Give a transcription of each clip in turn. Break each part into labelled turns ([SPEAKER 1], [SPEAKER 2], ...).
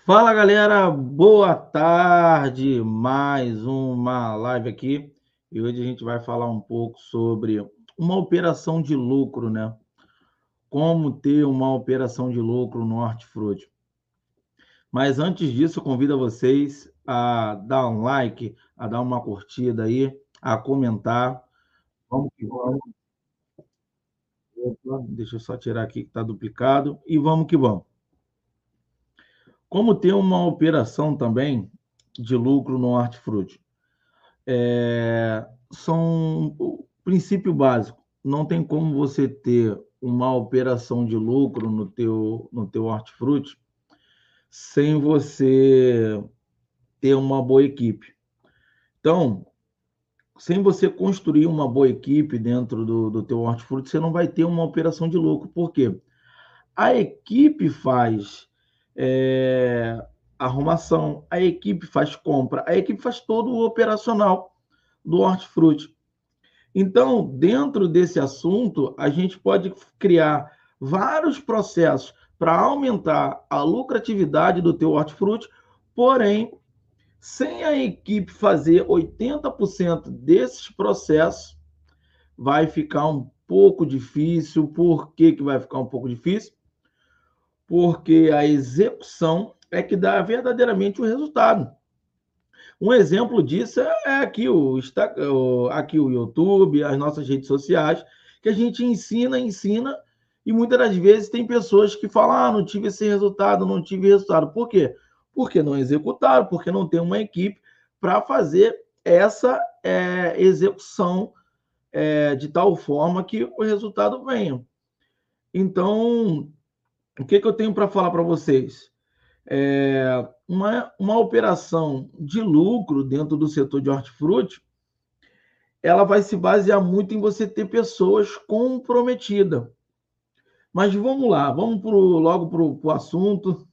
[SPEAKER 1] Fala galera, boa tarde. Mais uma live aqui e hoje a gente vai falar um pouco sobre uma operação de lucro, né? Como ter uma operação de lucro no hortifruti. Mas antes disso, eu convido a vocês a dar um like, a dar uma curtida aí, a comentar. Vamos que vamos. Opa, deixa eu só tirar aqui que está duplicado e vamos que vamos. Como ter uma operação também de lucro no hortifruti? São o princípio básico. Não tem como você ter uma operação de lucro no teu hortifruti sem você ter uma boa equipe. Então, sem você construir uma boa equipe dentro do teu hortifruti, você não vai ter uma operação de lucro. Por quê? A equipe faz é, arrumação, a equipe faz compra, a equipe faz todo o operacional do hortifruti. Então, dentro desse assunto, a gente pode criar vários processos para aumentar a lucratividade do teu hortifruti, porém, sem a equipe fazer 80% desses processos, vai ficar um pouco difícil. Por que que vai ficar um pouco difícil? Porque a execução é que dá verdadeiramente o resultado. Um exemplo disso é aqui o YouTube, as nossas redes sociais, que a gente ensina, e muitas das vezes tem pessoas que falam: não tive esse resultado, não tive resultado. Por quê? Porque não executaram, porque não tem uma equipe para fazer essa execução de tal forma que o resultado venha. Então, o que eu tenho para falar para vocês? Uma operação de lucro dentro do setor de hortifruti, ela vai se basear muito em você ter pessoas comprometidas. Mas vamos lá, vamos logo para o assunto.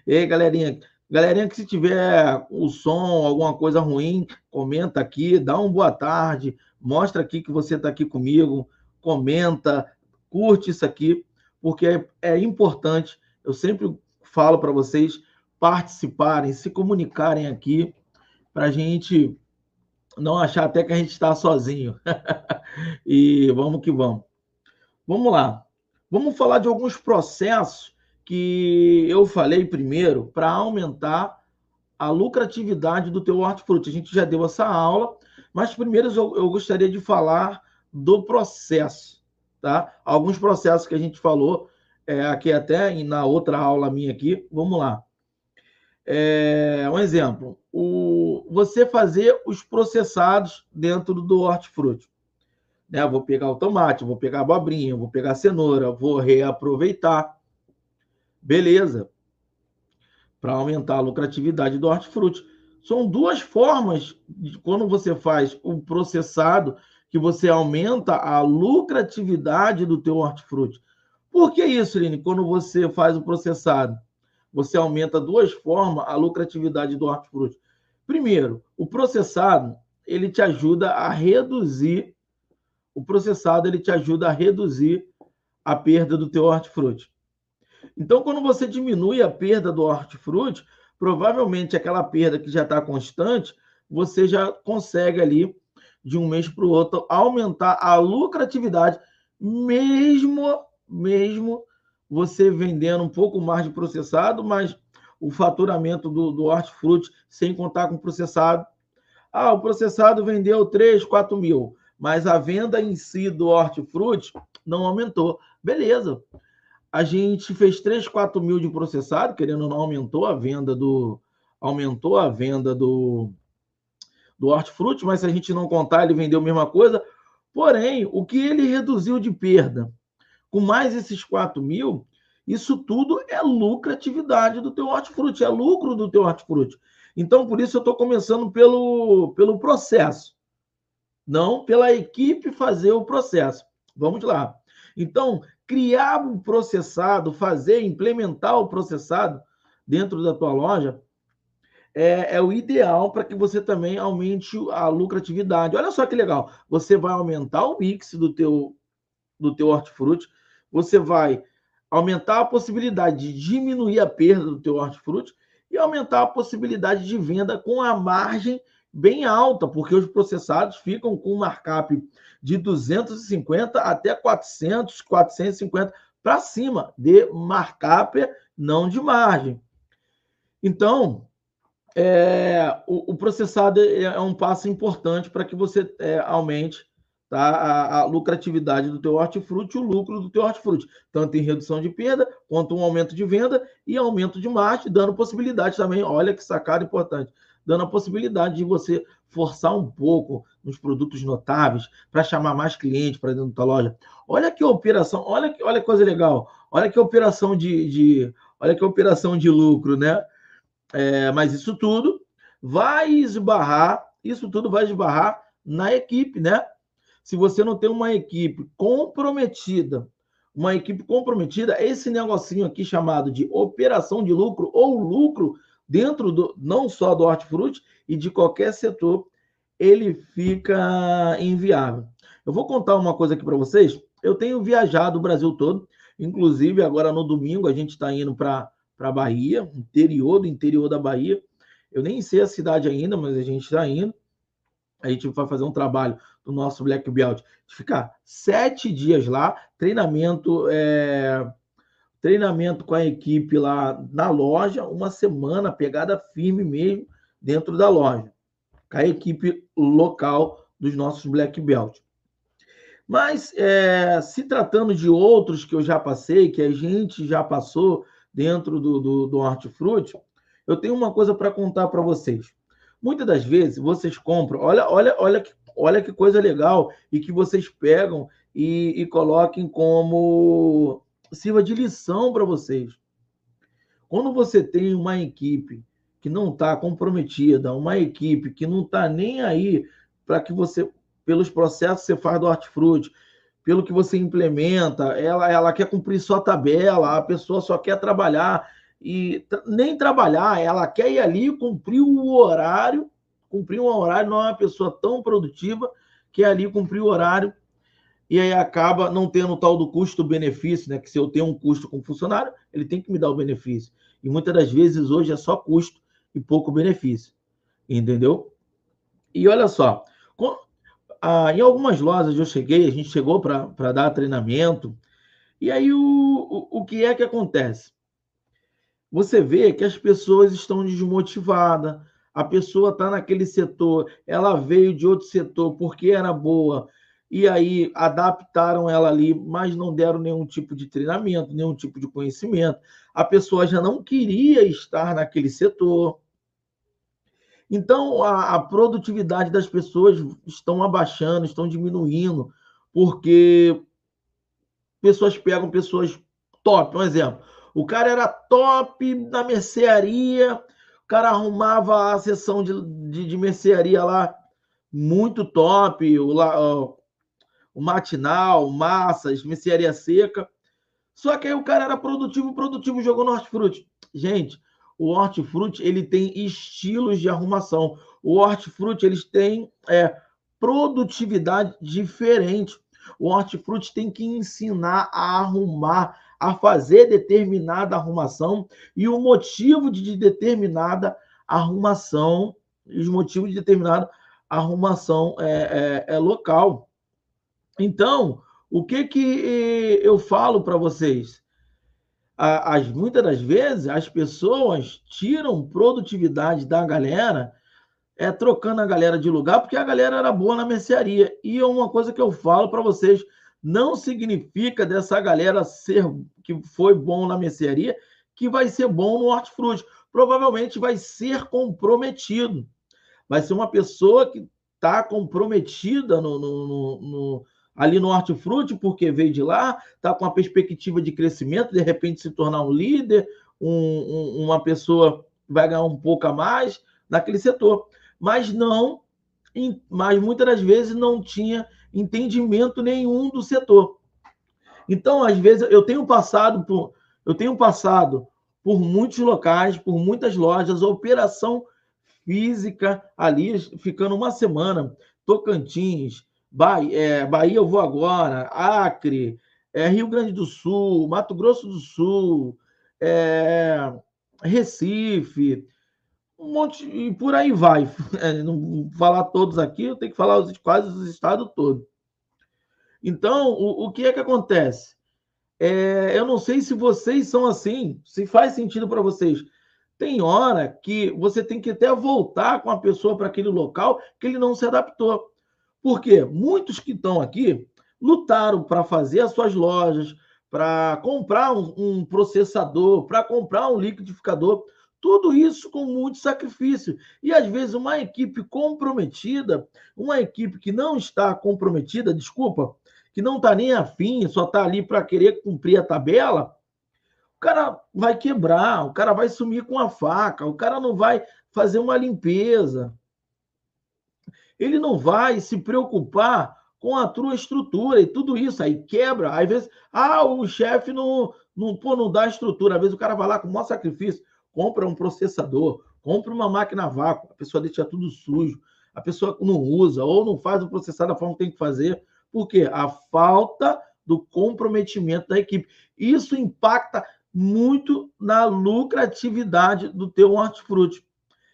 [SPEAKER 1] E aí, galerinha? Galerinha que se tiver o som, alguma coisa ruim, comenta aqui, dá uma boa tarde, mostra aqui que você está aqui comigo, comenta, curte isso aqui, porque é importante. Eu sempre falo para vocês participarem, se comunicarem aqui, para a gente não achar até que a gente está sozinho. E vamos que vamos. Vamos lá. Vamos falar de alguns processos que eu falei primeiro para aumentar a lucratividade do teu hortifruti. A gente já deu essa aula, mas primeiro eu gostaria de falar do processo, tá? Alguns processos que a gente falou aqui até na outra aula minha aqui. Vamos lá. Um exemplo, você fazer os processados dentro do hortifruti. Né? Vou pegar o tomate, vou pegar a abobrinha, vou pegar a cenoura, vou reaproveitar. Beleza. Para aumentar a lucratividade do hortifruti. São duas formas de quando você faz o processado que você aumenta a lucratividade do teu hortifruti. Por que isso, Lini? Quando você faz o processado, você aumenta duas formas a lucratividade do hortifruti. Primeiro, o processado, ele te ajuda a reduzir a perda do teu hortifruti. Então, quando você diminui a perda do hortifruti, provavelmente aquela perda que já está constante, você já consegue ali, de um mês para o outro, aumentar a lucratividade, mesmo você vendendo um pouco mais de processado, mas o faturamento do hortifruti, sem contar com o processado. O processado vendeu 3, 4 mil, mas a venda em si do hortifruti não aumentou. Beleza. A gente fez 3, 4 mil de processado, querendo ou não, aumentou a venda do hortifruti, mas se a gente não contar, ele vendeu a mesma coisa. Porém, o que ele reduziu de perda com mais esses 4 mil, isso tudo é lucratividade do teu hortifruti, é lucro do teu hortifruti. Então, por isso eu estou começando pelo processo, não pela equipe fazer o processo. Vamos lá. Então, criar um processado, implementar o processado dentro da tua loja é o ideal para que você também aumente a lucratividade. Olha só que legal, você vai aumentar o mix do teu hortifruti, você vai aumentar a possibilidade de diminuir a perda do teu hortifruti e aumentar a possibilidade de venda com a margem bem alta, porque os processados ficam com um markup de 250 até 400, 450 para cima de markup, não de margem. Então, o processado é um passo importante para que você aumente, tá, a lucratividade do teu hortifruti, o lucro do teu hortifruti, tanto em redução de perda, quanto um aumento de venda e aumento de margem, dando possibilidade também, olha que sacada importante, dando a possibilidade de você forçar um pouco nos produtos notáveis para chamar mais clientes para dentro da tua loja. Olha que operação, olha que coisa legal, olha que operação olha que operação de lucro, né? Mas isso tudo vai esbarrar na equipe, né? Se você não tem uma equipe comprometida, esse negocinho aqui chamado de operação de lucro ou lucro dentro não só do hortifruti e de qualquer setor, ele fica inviável. Eu vou contar uma coisa aqui para vocês. Eu tenho viajado o Brasil todo, inclusive agora no domingo a gente está indo para Bahia, interior da Bahia. Eu nem sei a cidade ainda, mas a gente está indo. A gente vai fazer um trabalho do nosso Black Belt de ficar 7 dias lá, treinamento com a equipe lá na loja, uma semana, pegada firme mesmo dentro da loja, com a equipe local dos nossos Black Belt. Mas, se tratando de outros que eu já passei, que a gente já passou dentro do hortifruti, eu tenho uma coisa para contar para vocês. Muitas das vezes, vocês compram, olha que coisa legal, e que vocês pegam e coloquem como sirva de lição para vocês. Quando você tem uma equipe que não está comprometida, uma equipe que não está nem aí para que você, pelos processos que você faz do hortifruti, pelo que você implementa, ela quer cumprir só a tabela, a pessoa só quer trabalhar, e nem trabalhar, ela quer ir ali cumprir um horário, não é uma pessoa tão produtiva, que é ali cumprir o horário, e aí acaba não tendo o tal do custo-benefício, né? Que se eu tenho um custo com funcionário, ele tem que me dar o benefício. E muitas das vezes hoje é só custo e pouco benefício. Entendeu? E olha só, em algumas lojas a gente chegou para dar treinamento, e aí o que é que acontece? Você vê que as pessoas estão desmotivadas, a pessoa está naquele setor, ela veio de outro setor porque era boa, e aí adaptaram ela ali, mas não deram nenhum tipo de treinamento, nenhum tipo de conhecimento. A pessoa já não queria estar naquele setor. Então, a produtividade das pessoas estão abaixando, estão diminuindo, porque pessoas pegam pessoas top. Um exemplo, o cara era top na mercearia, o cara arrumava a sessão de mercearia lá muito top, o matinal, massas, mercearia seca. Só que aí o cara era produtivo, jogou no hortifruti. Gente, o hortifruti, ele tem estilos de arrumação. O hortifruti, eles têm produtividade diferente. O hortifruti tem que ensinar a arrumar, a fazer determinada arrumação e o motivo de determinada arrumação, os motivos de determinada arrumação local. Então, o que eu falo para vocês? Muitas das vezes, as pessoas tiram produtividade da galera, trocando a galera de lugar, porque a galera era boa na mercearia. E uma coisa que eu falo para vocês, não significa dessa galera que foi bom na mercearia, que vai ser bom no hortifruti. Provavelmente vai ser comprometido. Vai ser uma pessoa que está comprometida ali no hortifruti, porque veio de lá, está com a perspectiva de crescimento, de repente se tornar um líder, uma pessoa vai ganhar um pouco a mais naquele setor. Mas muitas das vezes não tinha entendimento nenhum do setor. Então, às vezes, eu tenho passado por muitos locais, por muitas lojas, operação física ali, ficando uma semana, Tocantins, Bahia eu vou agora, Acre, Rio Grande do Sul, Mato Grosso do Sul, Recife, um monte, e por aí vai. Não vou falar todos aqui, eu tenho que falar quase os estados todos. Então, o que é que acontece? Eu não sei se vocês são assim, se faz sentido para vocês. Tem hora que você tem que até voltar com a pessoa para aquele local que ele não se adaptou. Porque muitos que estão aqui lutaram para fazer as suas lojas, para comprar um processador, para comprar um liquidificador, tudo isso com muito sacrifício. E às vezes uma equipe comprometida, uma equipe que não está comprometida, desculpa, que não está nem afim, só está ali para querer cumprir a tabela, o cara vai quebrar, o cara vai sumir com a faca, o cara não vai fazer uma limpeza, ele não vai se preocupar com a tua estrutura e tudo isso, aí quebra, às vezes, o chefe não dá estrutura, às vezes o cara vai lá com o maior sacrifício, compra um processador, compra uma máquina a vácuo, a pessoa deixa tudo sujo, a pessoa não usa ou não faz o processado da forma que tem que fazer, por quê? A falta do comprometimento da equipe. Isso impacta muito na lucratividade do teu hortifruti.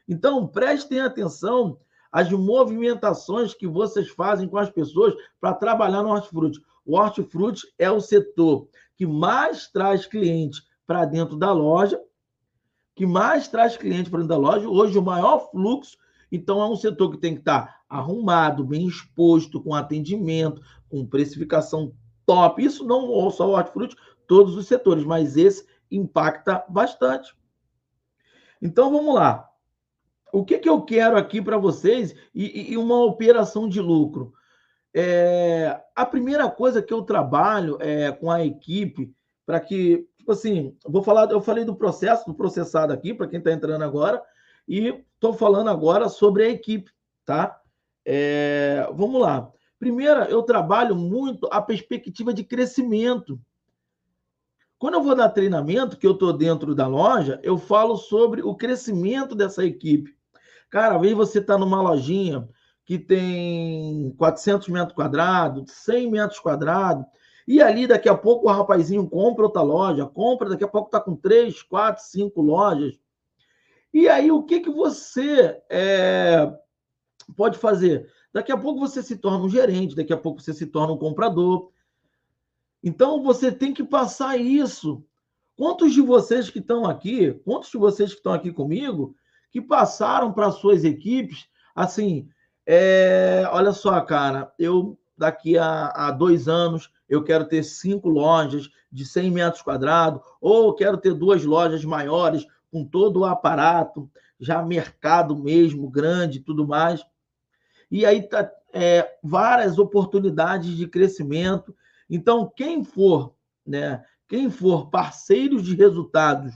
[SPEAKER 1] Então, prestem atenção às movimentações que vocês fazem com as pessoas para trabalhar no hortifruti. O hortifruti é o setor que mais traz clientes para dentro da loja, Hoje, o maior fluxo, então, é um setor que tem que estar arrumado, bem exposto, com atendimento, com precificação top. Isso não só o hortifruti, todos os setores, mas esse impacta bastante. Então, vamos lá. O que eu quero aqui para vocês e uma operação de lucro? A primeira coisa que eu trabalho com a equipe para que, tipo assim, eu falei do processado aqui, para quem está entrando agora, e estou falando agora sobre a equipe, tá? Vamos lá. Primeiro, eu trabalho muito a perspectiva de crescimento. Quando eu vou dar treinamento, que eu estou dentro da loja, eu falo sobre o crescimento dessa equipe. Cara, às vezes você está numa lojinha que tem 400 metros quadrados, 100 metros quadrados, e ali daqui a pouco o rapazinho compra outra loja, daqui a pouco está com 3, 4, 5 lojas. E aí o que você pode fazer? Daqui a pouco você se torna um gerente, daqui a pouco você se torna um comprador. Então você tem que passar isso. Quantos de vocês que estão aqui comigo, que passaram para suas equipes, assim, olha só, cara, eu daqui a 2 anos eu quero ter 5 lojas de 100 metros quadrados, ou quero ter 2 lojas maiores com todo o aparato, já mercado mesmo, grande e tudo mais. E aí tá várias oportunidades de crescimento. Então, quem for parceiro de resultados,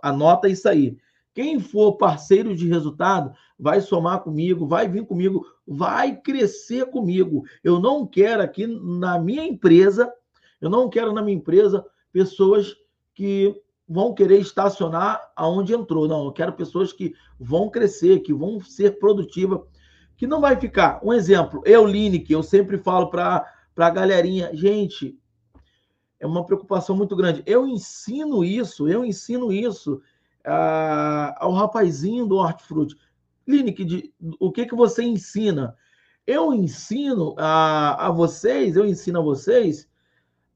[SPEAKER 1] anota isso aí. Quem for parceiro de resultado vai somar comigo, vai vir comigo, vai crescer comigo. Eu não quero aqui na minha empresa, pessoas que vão querer estacionar aonde entrou. Não, eu quero pessoas que vão crescer, que vão ser produtivas, que não vai ficar. Um exemplo, Lineker, eu sempre falo para a galerinha, gente, é uma preocupação muito grande. Eu ensino isso ao rapazinho do hortifruti. Lineker, o que você ensina? Eu ensino a vocês,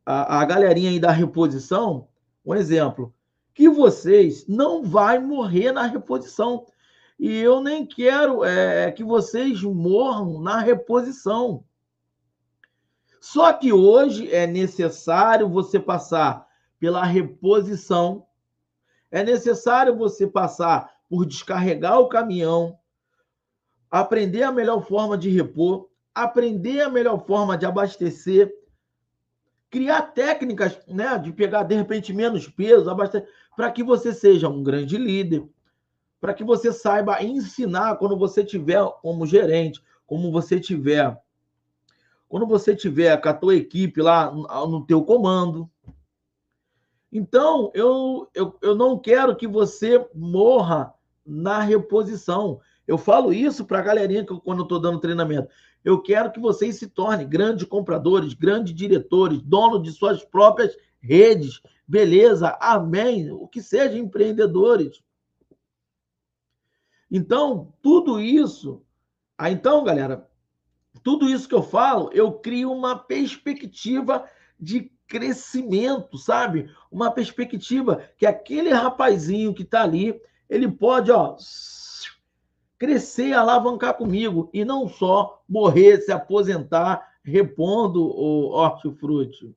[SPEAKER 1] a galerinha aí da reposição, um exemplo, que vocês não vai morrer na reposição. E eu nem quero que vocês morram na reposição. Só que hoje é necessário você passar pela reposição, é necessário você passar por descarregar o caminhão, aprender a melhor forma de repor, aprender a melhor forma de abastecer, criar técnicas, né, de pegar, de repente, menos peso, abastecer, para que você seja um grande líder, para que você saiba ensinar quando você tiver como gerente, quando você tiver com a tua equipe lá no teu comando. Então, eu não quero que você morra na reposição. Eu falo isso para a galerinha quando eu estou dando treinamento. Eu quero que vocês se tornem grandes compradores, grandes diretores, donos de suas próprias redes. Beleza? Amém. O que seja empreendedores. Então, tudo isso. Então, galera, tudo isso que eu falo, eu crio uma perspectiva de crescimento, sabe? Uma perspectiva que aquele rapazinho que está ali, ele pode, ó, crescer, alavancar comigo e não só morrer, se aposentar repondo o hortifruti.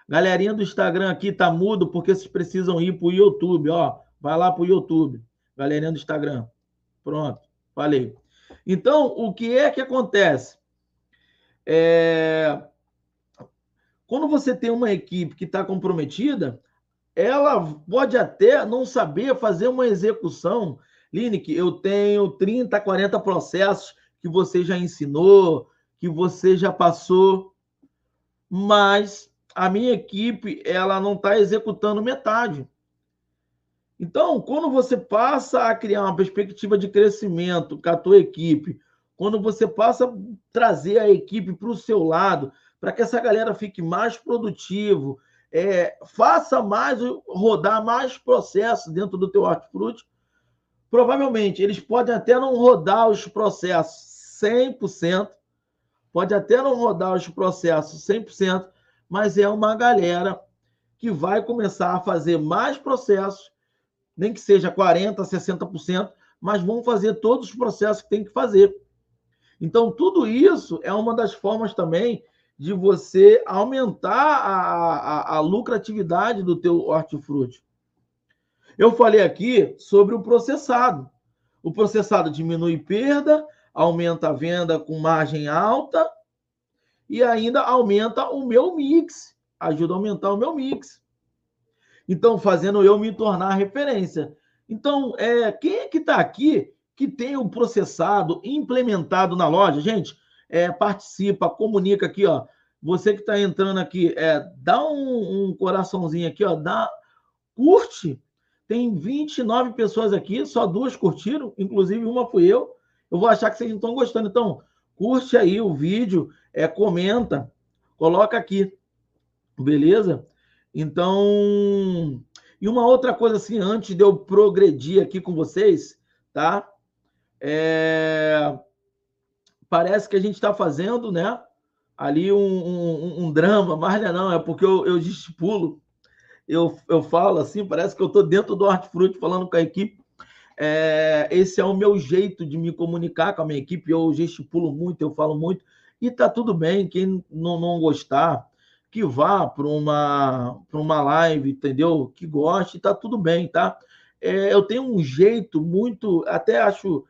[SPEAKER 1] Galerinha do Instagram aqui tá mudo porque vocês precisam ir para o YouTube, ó. Vai lá para o YouTube, galerinha do Instagram. Pronto, falei. Então, o que é que acontece? Quando você tem uma equipe que está comprometida, ela pode até não saber fazer uma execução. Lineker, eu tenho 30, 40 processos que você já ensinou, que você já passou, mas a minha equipe ela não está executando metade. Então, quando você passa a criar uma perspectiva de crescimento com a tua equipe, quando você passa a trazer a equipe para o seu lado, para que essa galera fique mais produtivo, faça mais, rodar mais processos dentro do teu hortifruti, provavelmente eles podem até não rodar os processos 100%, pode até não rodar os processos 100%, mas é uma galera que vai começar a fazer mais processos, nem que seja 40%, 60%, mas vão fazer todos os processos que tem que fazer. Então, tudo isso é uma das formas também de você aumentar a lucratividade do teu hortifruti. Eu falei aqui sobre o processado. O processado diminui perda, aumenta a venda com margem alta e ainda aumenta o meu mix, ajuda a aumentar o meu mix. Então, fazendo eu me tornar referência. Então, quem é que está aqui que tem o processado implementado na loja? Gente, participa, comunica aqui, ó. Você que está entrando aqui, dá um coraçãozinho aqui, ó, curte. Tem 29 pessoas aqui, só 2 curtiram, inclusive uma fui eu. Eu vou achar que vocês não estão gostando. Então, curte aí o vídeo, comenta, coloca aqui, beleza? Então, e uma outra coisa assim, antes de eu progredir aqui com vocês, tá? Parece que a gente está fazendo, né? Ali um drama, mas não, é porque eu gesticulo, eu falo assim, parece que eu estou dentro do hortifruti falando com a equipe. Esse é o meu jeito de me comunicar com a minha equipe, eu gesticulo muito, eu falo muito, e tá tudo bem, quem não gostar, que vá para uma live, entendeu? Que goste, tá tudo bem, tá? Eu tenho um jeito muito, até acho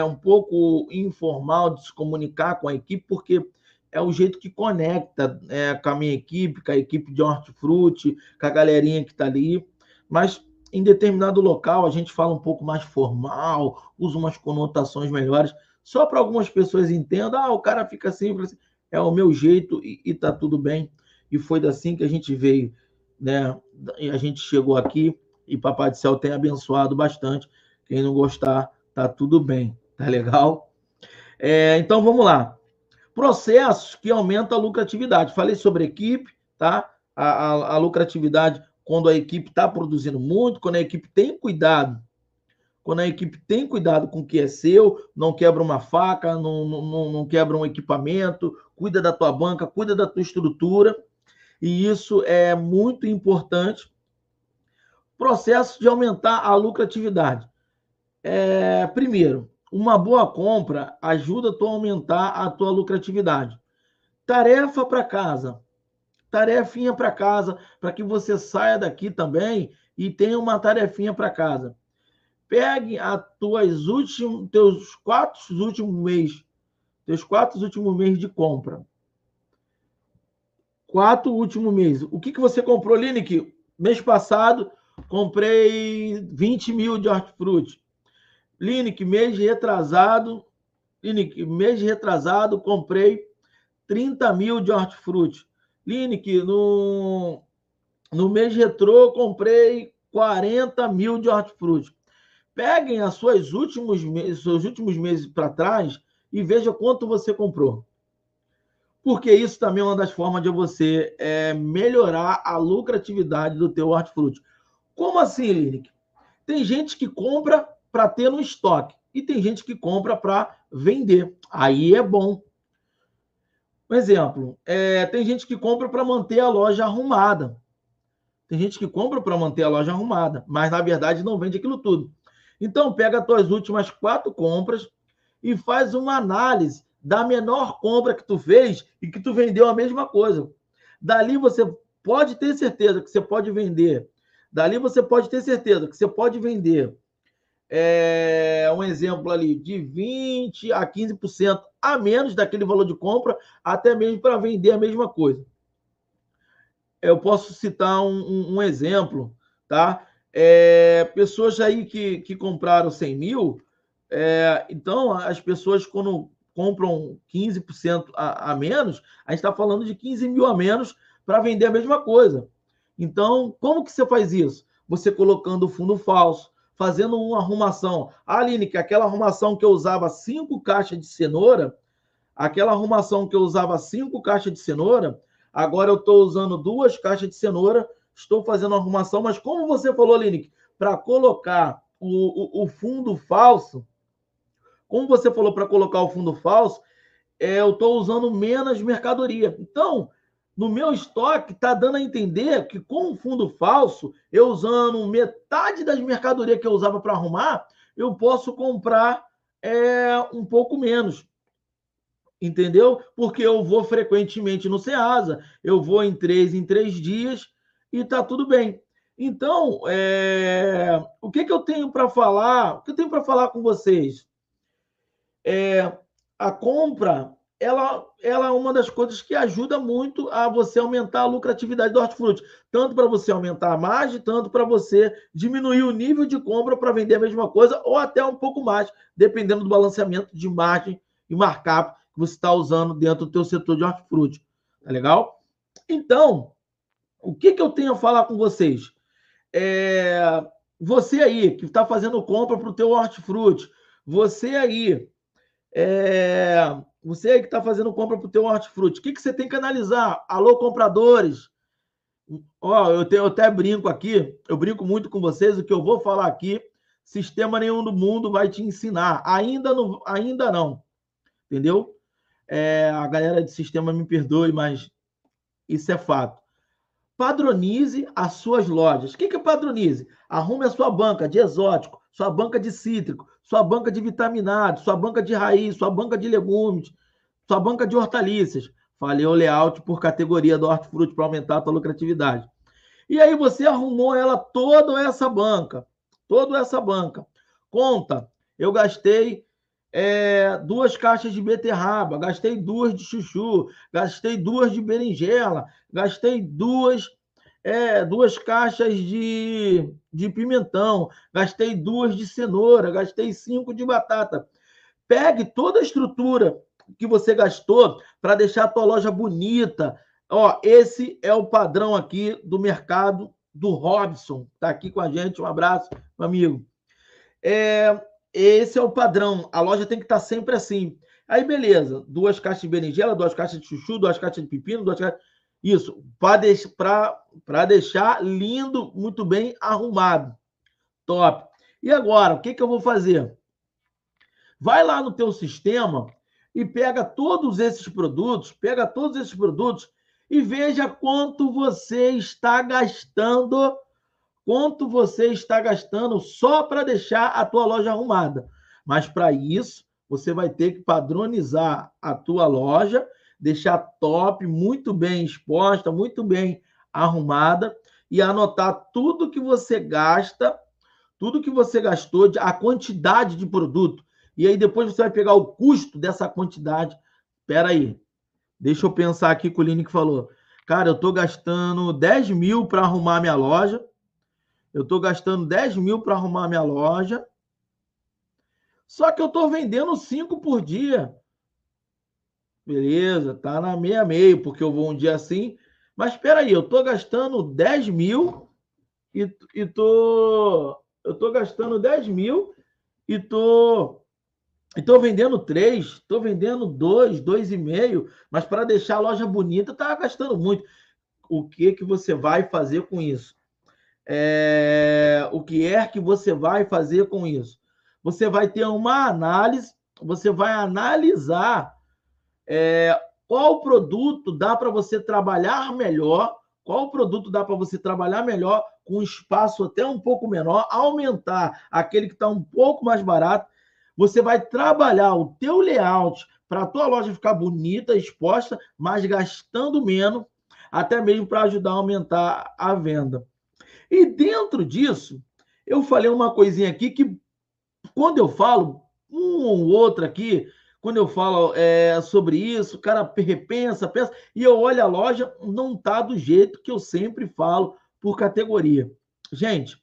[SPEAKER 1] um pouco informal de se comunicar com a equipe, porque é o jeito que conecta com a minha equipe, com a equipe de hortifruti, com a galerinha que está ali, mas em determinado local a gente fala um pouco mais formal, usa umas conotações melhores, só para algumas pessoas entendam, o cara fica assim, é o meu jeito e tá tudo bem. E foi assim que a gente veio, né? E a gente chegou aqui e Papai do Céu tem abençoado bastante. Quem não gostar, tá tudo bem, tá legal? Então vamos lá. Processos que aumentam a lucratividade. Falei sobre equipe, tá? A lucratividade quando a equipe está produzindo muito, quando a equipe tem cuidado, com o que é seu, não quebra uma faca, não quebra um equipamento, cuida da tua banca, cuida da tua estrutura, e isso é muito importante. Processo de aumentar a lucratividade. Primeiro, uma boa compra ajuda tu a aumentar a tua lucratividade. Tarefa para casa. Tarefinha para casa, para que você saia daqui também e tenha uma tarefinha para casa. Pegue teus 4 últimos meses de compra. 4 últimos meses. O que você comprou, Lineker? Mês passado, comprei 20 mil de hortifruti. Lineker, mês retrasado, comprei 30 mil de hortifruti. Lineker, no mês retrô, comprei 40 mil de hortifruti. Peguem seus últimos meses para trás e veja quanto você comprou. Porque isso também é uma das formas de você melhorar a lucratividade do teu hortifruti. Como assim, Linick? Tem gente que compra para ter no estoque e tem gente que compra para vender. Aí é bom. Um exemplo, tem gente que compra para manter a loja arrumada. Tem gente que compra para manter a loja arrumada, mas na verdade não vende aquilo tudo. Então, pega as tuas últimas 4 compras e faz uma análise da menor compra que tu fez e que tu vendeu a mesma coisa. Dali você pode ter certeza que você pode vender. Dali você pode ter certeza que você pode vender um exemplo ali de 20% a 15% a menos daquele valor de compra, até mesmo para vender a mesma coisa. Eu posso citar um exemplo, tá? Pessoas aí que compraram 100 mil, então as pessoas quando compram 15% a menos, a gente está falando de 15 mil a menos para vender a mesma coisa. Então, como que você faz isso? Você colocando o fundo falso, fazendo uma arrumação. Aline, que aquela arrumação que eu usava 5 caixas de cenoura, aquela arrumação que eu usava 5 caixas de cenoura, agora eu estou usando 2 caixas de cenoura, estou fazendo a arrumação, mas como você falou, Aline, para colocar o fundo falso, como você falou para colocar o fundo falso, eu estou usando menos mercadoria. Então, no meu estoque, está dando a entender que com o fundo falso, eu usando metade das mercadorias que eu usava para arrumar, eu posso comprar um pouco menos. Entendeu? Porque eu vou frequentemente no Ceasa, eu vou em 3 dias e está tudo bem. Então, o que eu tenho para falar? O que eu tenho para falar com vocês? A compra, ela é uma das coisas que ajuda muito a você aumentar a lucratividade do hortifruti. Tanto para você aumentar a margem, tanto para você diminuir o nível de compra para vender a mesma coisa, ou até um pouco mais, dependendo do balanceamento de margem e markup que você está usando dentro do teu setor de hortifruti. Tá legal? Então, o que eu tenho a falar com vocês? Você aí que está fazendo compra para o teu hortifruti, você aí você aí que está fazendo compra para o teu hortifruti, o que você tem que analisar? Alô, compradores. Eu até brinco aqui, eu brinco muito com vocês, o que eu vou falar aqui, sistema nenhum do mundo vai te ensinar. Ainda não, entendeu? A galera de sistema me perdoe, mas isso é fato. Padronize as suas lojas. O que é padronize? Arrume a sua banca de exótico, sua banca de cítrico, sua banca de vitaminado, sua banca de raiz, sua banca de legumes, sua banca de hortaliças. Falei o layout por categoria do hortifruti para aumentar a tua lucratividade. E aí você arrumou ela toda essa banca. Conta, eu gastei 2 caixas de beterraba, gastei 2 de chuchu, gastei 2 de berinjela, gastei 2 caixas de pimentão, gastei 2 de cenoura, gastei 5 de batata. Pegue toda a estrutura que você gastou para deixar a tua loja bonita. Esse é o padrão aqui do mercado do Robson. Está aqui com a gente. Um abraço, meu amigo. Esse é o padrão. A loja tem que estar sempre assim. Aí, beleza. 2 caixas de berinjela, 2 caixas de chuchu, 2 caixas de pepino, 2 caixas... Isso, para deixar lindo, muito bem arrumado. Top. E agora, o que eu vou fazer? Vai lá no teu sistema e pega todos esses produtos e veja quanto você está gastando só para deixar a tua loja arrumada. Mas para isso, você vai ter que padronizar a tua loja, deixar top, muito bem exposta, muito bem arrumada e anotar tudo que você gasta, tudo que você gastou, a quantidade de produto. E aí depois você vai pegar o custo dessa quantidade. Espera aí, deixa eu pensar aqui com o Lini que falou. Cara, eu estou gastando 10 mil para arrumar minha loja. Eu estou gastando 10 mil para arrumar minha loja. Só que eu estou vendendo 5 por dia. Beleza, tá na meia meio, porque eu vou um dia assim. Mas espera aí, eu estou gastando 10 mil eu estou gastando 10 mil e estou estou vendendo 3, estou vendendo 2, 2,5, mas para deixar a loja bonita, está gastando muito. O que você vai fazer com isso? O que é que você vai fazer com isso? Você vai ter uma análise, você vai analisar qual produto dá para você trabalhar melhor, qual produto dá para você trabalhar melhor com espaço até um pouco menor, aumentar aquele que está um pouco mais barato. Você vai trabalhar o teu layout para a tua loja ficar bonita, exposta, mas gastando menos, até mesmo para ajudar a aumentar a venda. E dentro disso, eu falei uma coisinha aqui que, quando eu falo, um ou outro aqui, quando eu falo sobre isso, o cara repensa, pensa, e eu olho a loja, não está do jeito que eu sempre falo por categoria. Gente,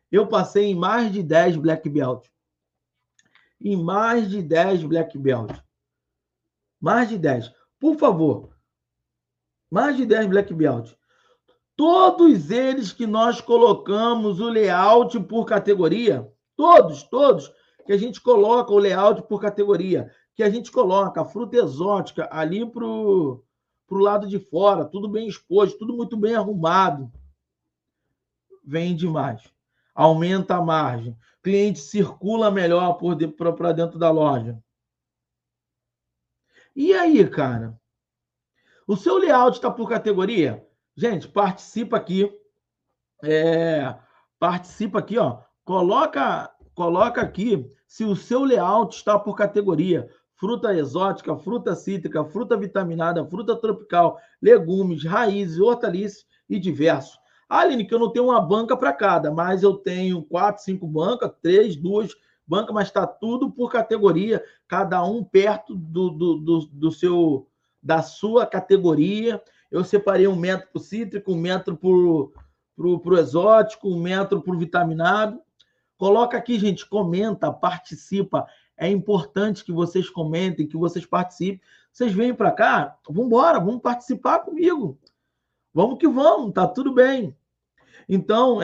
[SPEAKER 1] eu passei em mais de 10 Black Belt. Em mais de 10 Black Belt. Mais de 10. Por favor, mais de 10 Black Belt. Todos eles que nós colocamos o layout por categoria, todos, que a gente coloca o layout por categoria, que a gente coloca a fruta exótica ali para o lado de fora, tudo bem exposto, tudo muito bem arrumado, vende mais, aumenta a margem, o cliente circula melhor para dentro da loja. E aí, cara? O seu layout está por categoria? Gente, participa aqui. Participa aqui, ó. Coloca aqui se o seu layout está por categoria: fruta exótica, fruta cítrica, fruta vitaminada, fruta tropical, legumes, raízes, hortaliças e diversos. Aline, que eu não tenho uma banca para cada, mas eu tenho 4, 5 bancas, 3, 2 bancas, mas está tudo por categoria, cada um perto do seu, da sua categoria. Eu separei 1 metro para o cítrico, 1 metro para o exótico, 1 metro para o vitaminado. Coloca aqui, gente, comenta, participa. É importante que vocês comentem, que vocês participem. Vocês vêm para cá, vamos embora, vamos participar comigo. Vamos que vamos, tá tudo bem. Então,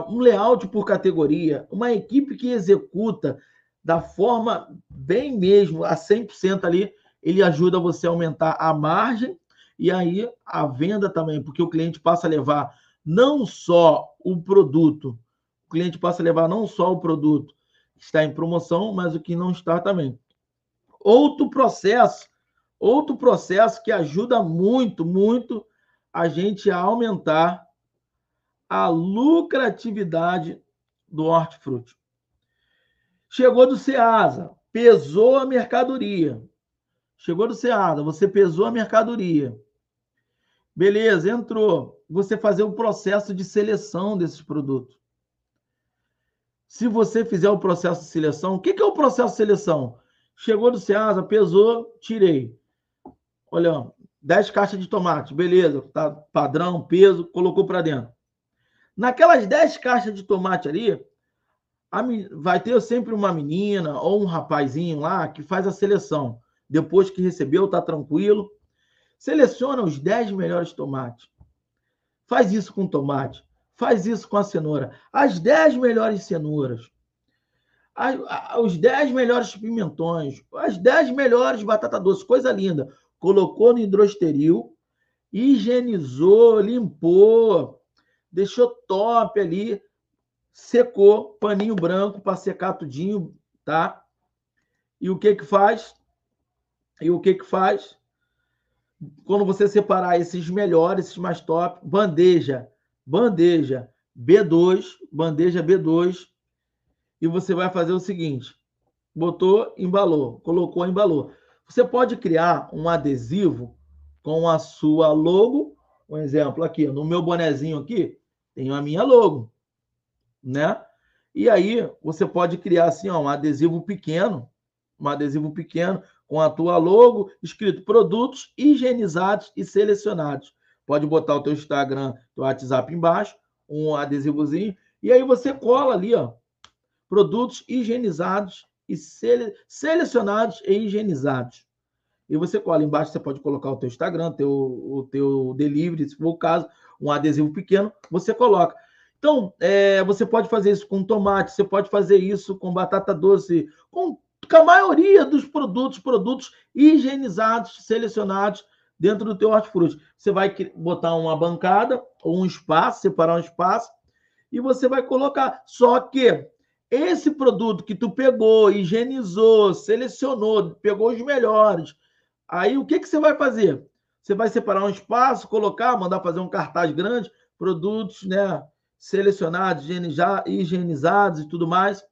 [SPEAKER 1] um layout por categoria, uma equipe que executa da forma bem mesmo, a 100% ali, ele ajuda você a aumentar a margem e aí a venda também, porque o cliente passa a levar não só o produto, o cliente passa a levar não só o produto que está em promoção, mas o que não está também. Outro processo que ajuda muito, muito a gente a aumentar a lucratividade do hortifruti. Chegou do Ceasa, pesou a mercadoria. Chegou do Ceasa, você pesou a mercadoria. Beleza, entrou. Você fazer o processo de seleção desses produtos. Se você fizer o processo de seleção, o que é o processo de seleção? Chegou do Ceasa, pesou, tirei. Olha, 10 caixas de tomate, beleza, tá padrão, peso, colocou para dentro. Naquelas 10 caixas de tomate ali, vai ter sempre uma menina ou um rapazinho lá que faz a seleção. Depois que recebeu, tá tranquilo. Seleciona os 10 melhores tomates. Faz isso com tomate. Faz isso com a cenoura. As 10 melhores cenouras. Os 10 melhores pimentões. As 10 melhores batata doce. Coisa linda. Colocou no hidrosteril, higienizou, limpou, deixou top ali, secou, paninho branco para secar tudinho, tá? E o que que faz? Quando você separar esses melhores, esses mais top, bandeja B2, e você vai fazer o seguinte: botou, embalou, colocou, embalou. Você pode criar um adesivo com a sua logo. Um exemplo aqui, no meu bonezinho aqui, tem a minha logo, né? E aí você pode criar assim, ó, um adesivo pequeno com a tua logo, escrito produtos higienizados e selecionados. Pode botar o teu Instagram, teu WhatsApp embaixo, um adesivozinho, e aí você cola ali, ó, produtos higienizados e selecionados e higienizados. E você cola embaixo, você pode colocar o teu Instagram, o teu delivery, se for o caso, um adesivo pequeno, você coloca. Então, você pode fazer isso com tomate, você pode fazer isso com batata doce, com com a maioria dos produtos higienizados, selecionados dentro do teu hortifruti. Você vai botar uma bancada ou um espaço, separar um espaço, e você vai colocar. Só que esse produto que tu pegou, higienizou, selecionou, pegou os melhores, aí o que você vai fazer? Você vai separar um espaço, colocar, mandar fazer um cartaz grande, produtos, né, selecionados, higienizados e tudo mais.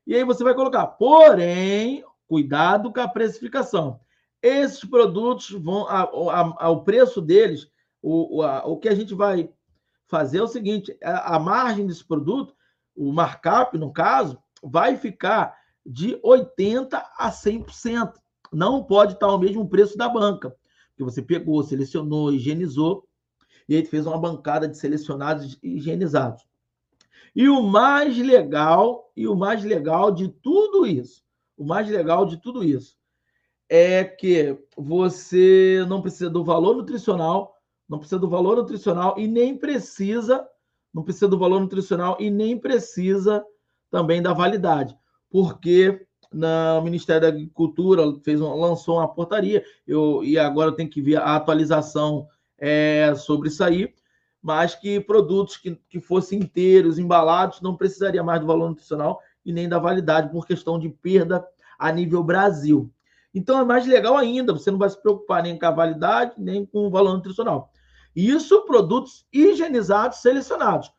[SPEAKER 1] E aí você vai colocar. Porém, cuidado com a precificação. Esses produtos vão, o preço deles, o que a gente vai fazer é o seguinte: a margem desse produto, o markup, no caso, vai ficar de 80% a 100%. Não pode estar ao mesmo preço da banca, que você pegou, selecionou, higienizou, e aí fez uma bancada de selecionados e higienizados. E o mais legal de tudo isso, é que você não precisa do valor nutricional, e nem precisa, também da validade, porque no Ministério da Agricultura lançou uma portaria, e agora eu tenho que ver a atualização sobre isso aí, mas que produtos que fossem inteiros, embalados, não precisaria mais do valor nutricional e nem da validade, por questão de perda a nível Brasil. Então, é mais legal ainda, você não vai se preocupar nem com a validade, nem com o valor nutricional. Isso, produtos higienizados, selecionados.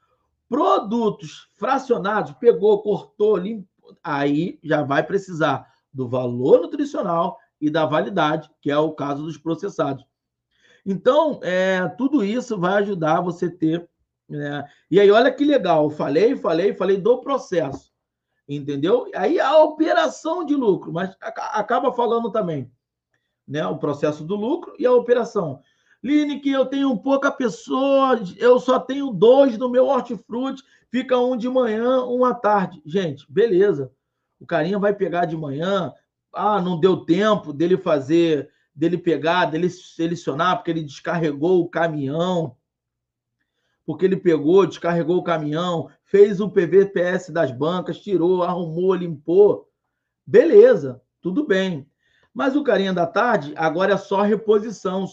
[SPEAKER 1] Produtos fracionados, pegou, cortou, limpou, aí já vai precisar do valor nutricional e da validade, que é o caso dos processados. Então, tudo isso vai ajudar você a ter. E aí, olha que legal, falei do processo, entendeu? Aí a operação de lucro, mas acaba falando também, né? O processo do lucro e a operação. Line, que eu tenho pouca pessoa, eu só tenho 2 no meu hortifruti, fica um de manhã, um à tarde. Gente, beleza. O carinha vai pegar de manhã, não deu tempo dele fazer, dele pegar, dele selecionar, porque ele descarregou o caminhão, descarregou o caminhão, fez o PVPS das bancas, tirou, arrumou, limpou. Beleza, tudo bem. Mas o carinha da tarde, agora é só reposição.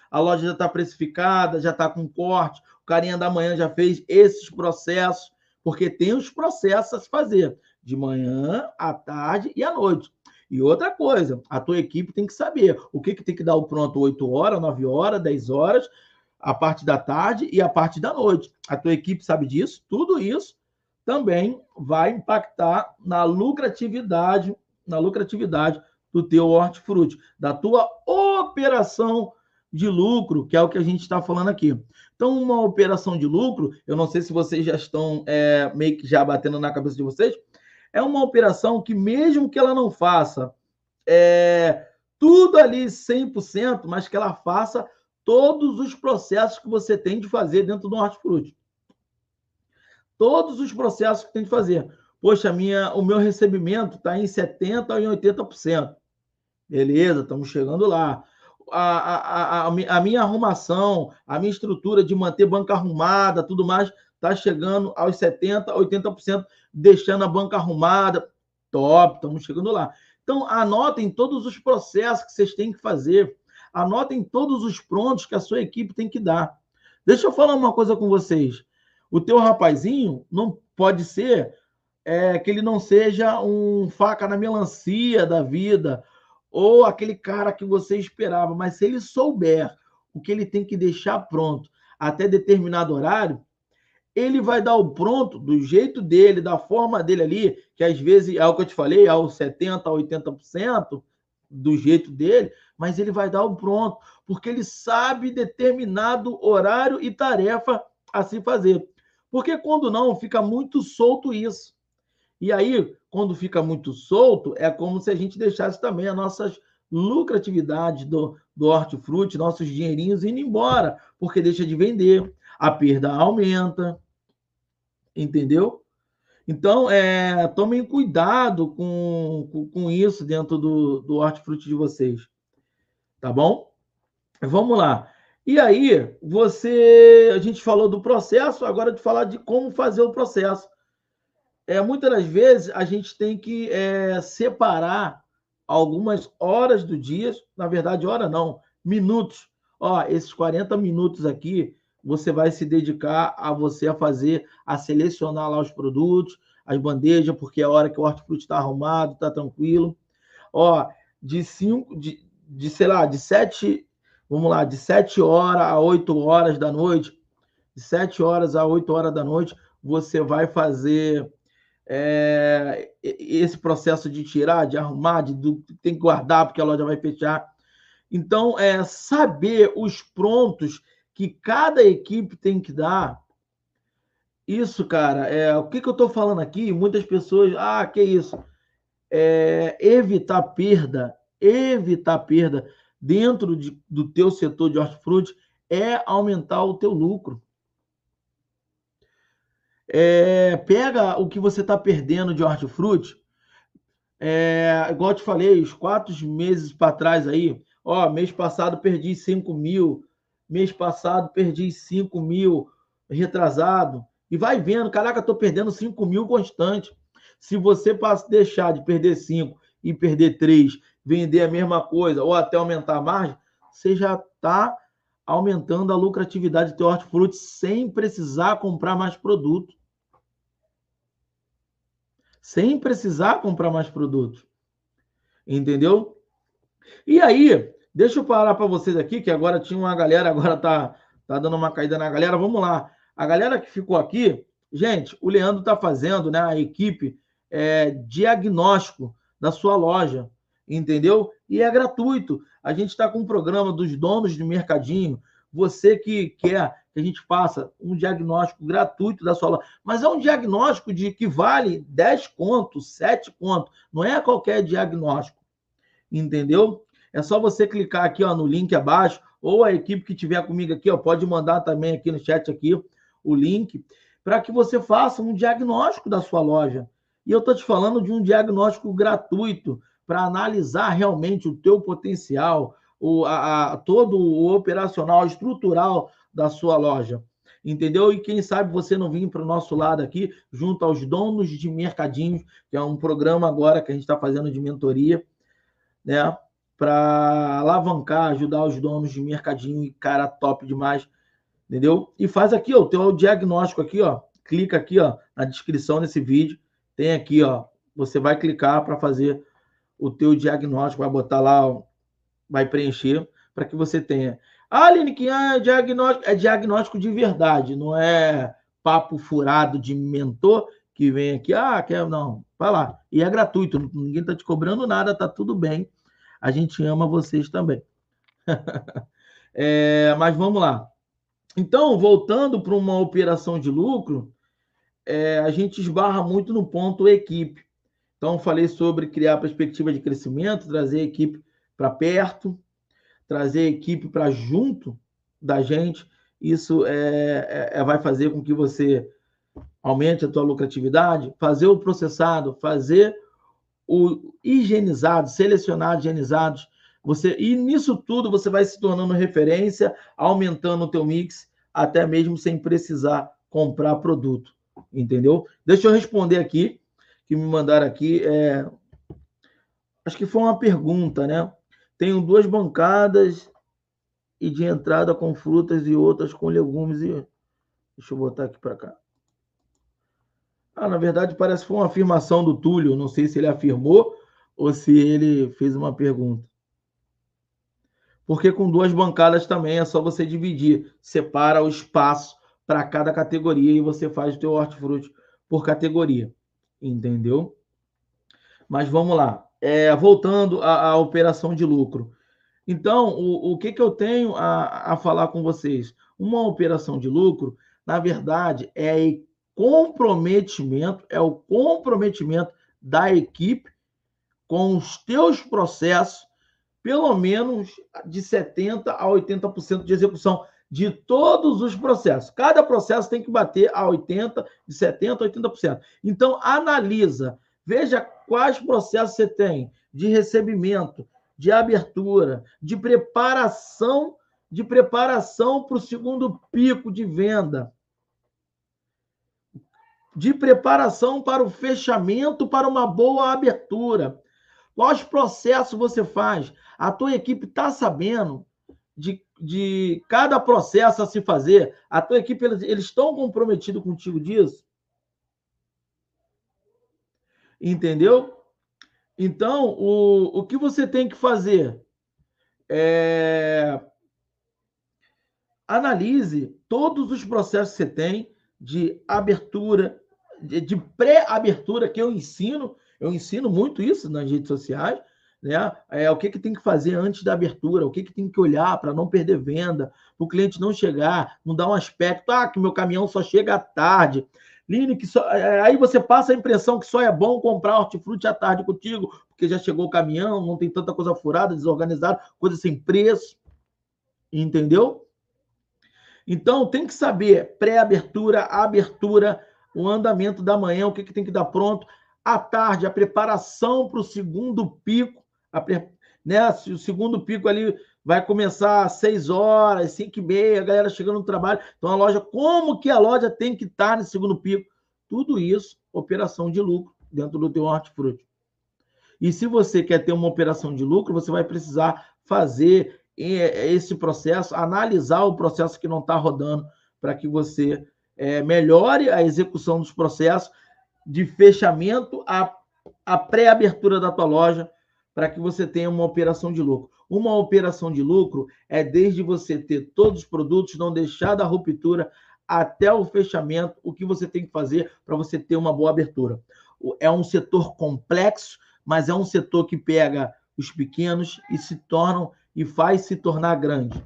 [SPEAKER 1] A loja já está precificada, já está com corte. O carinha da manhã já fez esses processos, porque tem os processos a se fazer, de manhã, à tarde e à noite. E outra coisa, a tua equipe tem que saber o que tem que dar o pronto 8 horas, 9 horas, 10 horas, a parte da tarde e a parte da noite. A tua equipe sabe disso, tudo isso também vai impactar na lucratividade do teu hortifruti, da tua operação de lucro, que é o que a gente está falando aqui. Então, uma operação de lucro, eu não sei se vocês já estão meio que já batendo na cabeça de vocês, é uma operação que, mesmo que ela não faça tudo ali 100%, mas que ela faça todos os processos que você tem de fazer dentro do hortifruti. Todos os processos que tem de fazer. Poxa, o meu recebimento está em 70% ou em 80%. Beleza, estamos chegando lá. A minha arrumação, a minha estrutura de manter banca arrumada, tudo mais, está chegando aos 70%, 80%, deixando a banca arrumada. Top, estamos chegando lá. Então, anotem todos os processos que vocês têm que fazer. Anotem todos os prontos que a sua equipe tem que dar. Deixa eu falar uma coisa com vocês. O teu rapazinho não pode ser que ele não seja um faca na melancia da vida, ou aquele cara que você esperava, mas se ele souber o que ele tem que deixar pronto até determinado horário, ele vai dar o pronto do jeito dele, da forma dele ali, que às vezes é o que eu te falei, aos 70%, 80% do jeito dele, mas ele vai dar o pronto, porque ele sabe determinado horário e tarefa a se fazer. Porque quando não, fica muito solto isso. E aí, quando fica muito solto, é como se a gente deixasse também as nossas lucratividades do hortifruti, nossos dinheirinhos indo embora, porque deixa de vender, a perda aumenta, entendeu? Então, tomem cuidado com isso dentro do hortifruti de vocês, tá bom? Vamos lá. E aí, a gente falou do processo, agora de falar de como fazer o processo. muitas das vezes a gente tem que separar algumas horas do dia, na verdade, hora não, minutos. Ó, esses 40 minutos aqui, você vai se dedicar a você a selecionar lá os produtos, as bandejas, porque é a hora que o hortifruti está arrumado, está tranquilo. Ó, sei lá, de 7, vamos lá, de 7 horas a 8 horas da noite, de 7 horas a 8 horas da noite, você vai fazer esse processo de tirar, de arrumar, tem que guardar porque a loja vai fechar. Então, saber os prontos que cada equipe tem que dar, isso, cara, o que eu estou falando aqui, muitas pessoas, que isso? Evitar perda dentro do teu setor de hortifruti é aumentar o teu lucro. Pega o que você está perdendo de hortifruti, igual eu te falei, os 4 meses para trás aí, mês passado perdi 5 mil, mês passado perdi 5 mil, retrasado, e vai vendo, caraca, estou perdendo 5 mil constante. Se você deixar de perder 5 e perder 3, vender a mesma coisa, ou até aumentar a margem, você já está aumentando a lucratividade do teu hortifruti sem precisar comprar mais produto. Sem precisar comprar mais produtos. Entendeu? E aí, deixa eu parar para vocês aqui, que agora tinha uma galera, agora tá dando uma caída na galera. Vamos lá. A galera que ficou aqui, gente, o Leandro tá fazendo, né, a equipe diagnóstico da sua loja, entendeu? E é gratuito. A gente está com um programa dos donos de mercadinho. Você que quer que a gente faça um diagnóstico gratuito da sua loja, mas é um diagnóstico que vale 10 contos, 7 contos, não é qualquer diagnóstico, entendeu? É só você clicar aqui, ó, no link abaixo, ou a equipe que tiver comigo aqui, ó, pode mandar também aqui no chat aqui o link, para que você faça um diagnóstico da sua loja. E eu estou te falando de um diagnóstico gratuito para analisar realmente o teu potencial, todo o operacional, estrutural da sua loja. Entendeu? E quem sabe você não vir para o nosso lado aqui, junto aos donos de mercadinhos, que é um programa agora que a gente está fazendo de mentoria, né? Para alavancar, ajudar os donos de mercadinho e cara top demais, entendeu? E faz aqui, ó, o teu diagnóstico aqui, ó. Clica aqui, ó, na descrição desse vídeo. Tem aqui, ó. Você vai clicar para fazer o teu diagnóstico, vai botar lá, ó, vai preencher para que você tenha. Aline, que é diagnóstico de verdade, não é papo furado de mentor que vem aqui, não, vai lá. E é gratuito, ninguém está te cobrando nada, tá tudo bem. A gente ama vocês também. Mas vamos lá. Então, voltando para uma operação de lucro, a gente esbarra muito no ponto equipe. Então, falei sobre criar perspectiva de crescimento, trazer a equipe para perto, trazer a equipe para junto da gente. Isso vai fazer com que você aumente a tua lucratividade, fazer o processado, fazer o higienizado, selecionado, higienizados. E nisso tudo você vai se tornando referência, aumentando o teu mix, até mesmo sem precisar comprar produto, entendeu? Deixa eu responder aqui, que me mandaram aqui, acho que foi uma pergunta, né? Tenho 2 bancadas e de entrada com frutas e outras com legumes e... Deixa eu botar aqui para cá. Na verdade, parece que foi uma afirmação do Túlio. Não sei se ele afirmou ou se ele fez uma pergunta. Porque com 2 bancadas também é só você dividir. Separa o espaço para cada categoria e você faz o teu hortifruti por categoria. Entendeu? Mas vamos lá. Voltando à operação de lucro. Então, o que eu tenho a falar com vocês? Uma operação de lucro, na verdade, é o comprometimento da equipe com os teus processos, pelo menos de 70% a 80% de execução de todos os processos. Cada processo tem que bater a 80%, de 70% a 80%. Então, analisa, veja quais processos você tem de recebimento, de abertura, de preparação para o segundo pico de venda. de preparação para o fechamento, para uma boa abertura. Quais processos você faz? A tua equipe está sabendo de cada processo a se fazer? A tua equipe, eles estão comprometidos contigo disso? Entendeu? Então, o que você tem que fazer? Analise todos os processos que você tem de abertura, de pré-abertura, que eu ensino muito isso nas redes sociais, né? O que tem que fazer antes da abertura, o que tem que olhar para não perder venda, para o cliente não chegar, não dar um aspecto, que meu caminhão só chega à tarde. Line, aí você passa a impressão que só é bom comprar hortifruti à tarde contigo, porque já chegou o caminhão, não tem tanta coisa furada, desorganizada, coisa sem preço, entendeu? Então, tem que saber pré-abertura, abertura, o andamento da manhã, o que tem que dar pronto. À tarde, a preparação para o segundo pico. Né? O segundo pico ali vai começar às 6 horas, 5h30, a galera chegando no trabalho. Então, a loja, como que a loja tem que estar no segundo pico? Tudo isso, operação de lucro dentro do teu hortifruti. E se você quer ter uma operação de lucro, você vai precisar fazer esse processo, analisar o processo que não está rodando, para que você melhore a execução dos processos de fechamento a pré-abertura da tua loja, para que você tenha uma operação de lucro. Uma operação de lucro é desde você ter todos os produtos, não deixar da ruptura até o fechamento, o que você tem que fazer para você ter uma boa abertura. É um setor complexo, mas é um setor que pega os pequenos e faz se tornar grande.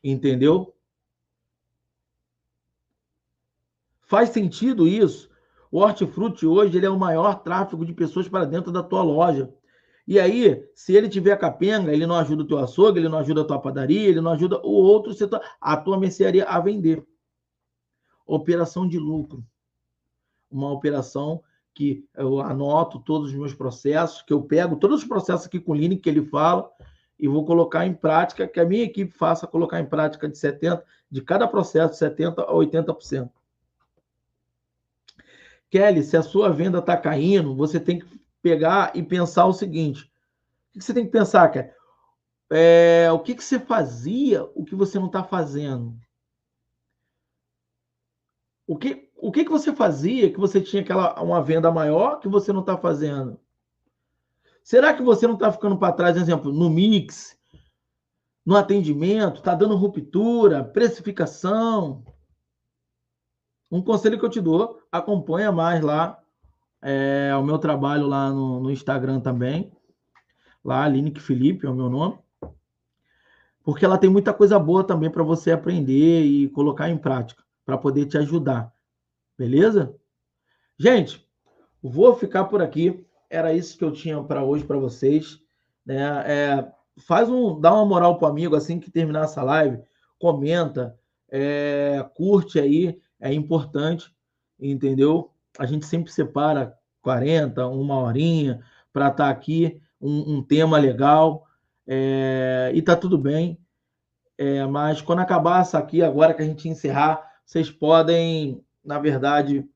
[SPEAKER 1] Entendeu? Faz sentido isso? O hortifruti hoje ele é o maior tráfego de pessoas para dentro da tua loja. E aí, se ele tiver capenga, ele não ajuda o teu açougue, ele não ajuda a tua padaria, ele não ajuda o outro setor, a tua mercearia a vender. Operação de lucro. Uma operação que eu anoto todos os meus processos, que eu pego todos os processos aqui com o Line que ele fala e vou colocar em prática, que a minha equipe faça colocar em prática de cada processo, 70% a 80%. Kelly, se a sua venda está caindo, você tem que pegar e pensar o seguinte. O que você tem que pensar, Kelly? O que você fazia, o que você não está fazendo? O que você fazia que você tinha uma venda maior que você não está fazendo? Será que você não está ficando para trás, por exemplo, no mix, no atendimento, está dando ruptura, precificação? Um conselho que eu te dou, acompanha mais lá o meu trabalho lá no Instagram também. Lá, Aline Felipe é o meu nome. Porque ela tem muita coisa boa também para você aprender e colocar em prática, para poder te ajudar. Beleza? Gente, vou ficar por aqui. Era isso que eu tinha para hoje para vocês. Né? Dá uma moral pro amigo assim que terminar essa live. Comenta, curte aí. É importante, entendeu? A gente sempre separa 40, uma horinha para estar aqui, um tema legal. E tá tudo bem. Mas quando acabar isso aqui, agora que a gente encerrar, vocês podem, na verdade,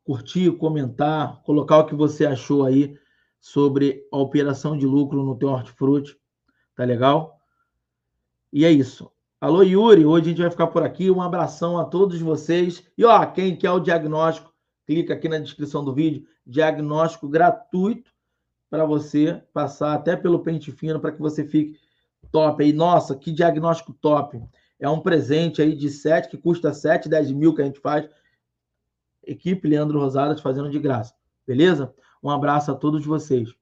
[SPEAKER 1] curtir, comentar, colocar o que você achou aí sobre a operação de lucro no teu hortifruti. Tá legal? E é isso. Alô, Yuri, hoje a gente vai ficar por aqui. Um abração a todos vocês. E quem quer o diagnóstico, clica aqui na descrição do vídeo. Diagnóstico gratuito para você passar até pelo pente fino para que você fique top aí. Nossa, que diagnóstico top. É um presente aí de 7, que custa 7, 10 mil que a gente faz. Equipe Leandro Rosadas fazendo de graça. Beleza? Um abraço a todos vocês.